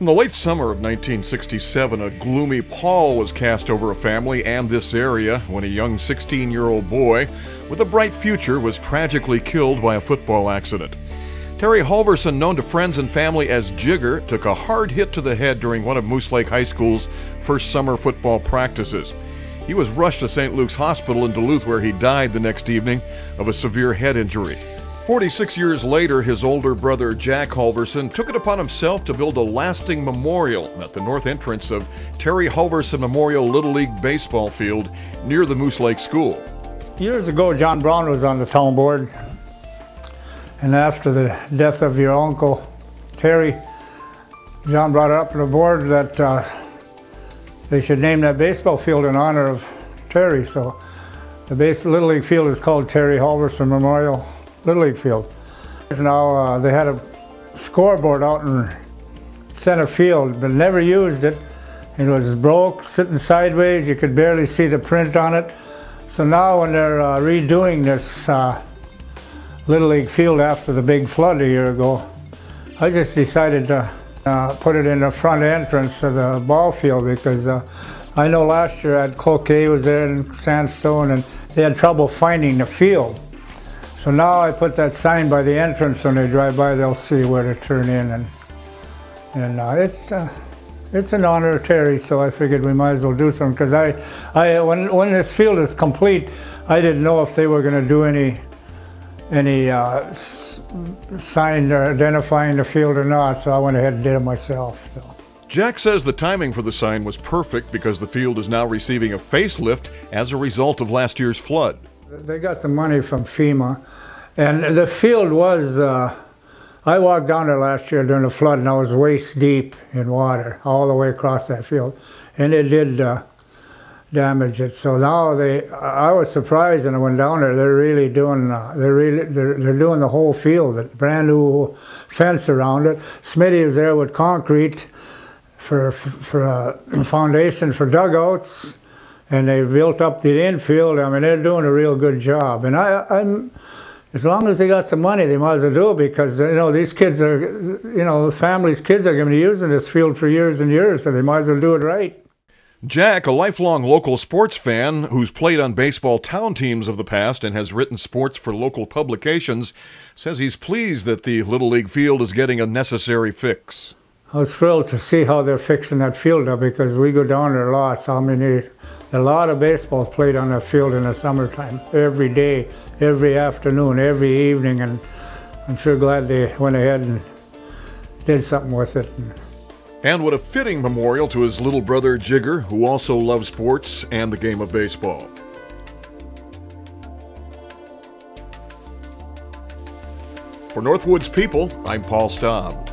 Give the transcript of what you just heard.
In the late summer of 1967, a gloomy pall was cast over a family and this area when a young 16-year-old boy with a bright future was tragically killed by a football accident. Terry Halverson, known to friends and family as Jigger, took a hard hit to the head during one of Moose Lake High School's first summer football practices. He was rushed to St. Luke's Hospital in Duluth, where he died the next evening of a severe head injury. 46 years later, his older brother Jack Halverson took it upon himself to build a lasting memorial at the north entrance of Terry Halverson Memorial Little League baseball field near the Moose Lake School. Years ago, John Brown was on the town board, and after the death of your uncle Terry, John brought it up to the board that they should name that baseball field in honor of Terry. So the Little League field is called Terry Halverson Memorial Little League field. Now they had a scoreboard out in center field, but never used it. It was broke, sitting sideways. You could barely see the print on it. So now when they're redoing this Little League field after the big flood a year ago, I just decided to put it in the front entrance of the ball field because I know last year Cloquet was there and Sandstone, and they had trouble finding the field. So now I put that sign by the entrance. When they drive by, they'll see where to turn in, and it's an honor of Terry. So I figured we might as well do something, because when this field is complete, I didn't know if they were going to do any sign identifying the field or not. So I went ahead and did it myself. So. Jack says the timing for the sign was perfect because the field is now receiving a facelift as a result of last year's flood. They got the money from FEMA, and the field was, I walked down there last year during the flood, and I was waist deep in water all the way across that field, and it did damage it. So now I was surprised when I went down there. They're really doing, they're doing the whole field, a brand new fence around it. Smitty was there with concrete for a foundation for dugouts. And they built up the infield. I mean, they're doing a real good job. And I'm, as long as they got the money, they might as well do it, because, you know, these kids are, you know, the family's kids are going to be using this field for years and years, so they might as well do it right. Jack, a lifelong local sports fan who's played on baseball town teams of the past and has written sports for local publications, says he's pleased that the Little League field is getting a necessary fix. I was thrilled to see how they're fixing that field up, because we go down there lots. I mean, a lot of baseball played on that field in the summertime, every day, every afternoon, every evening, and I'm sure glad they went ahead and did something with it. And what a fitting memorial to his little brother Jigger, who also loves sports and the game of baseball. For Northwoods People, I'm Paul Staub.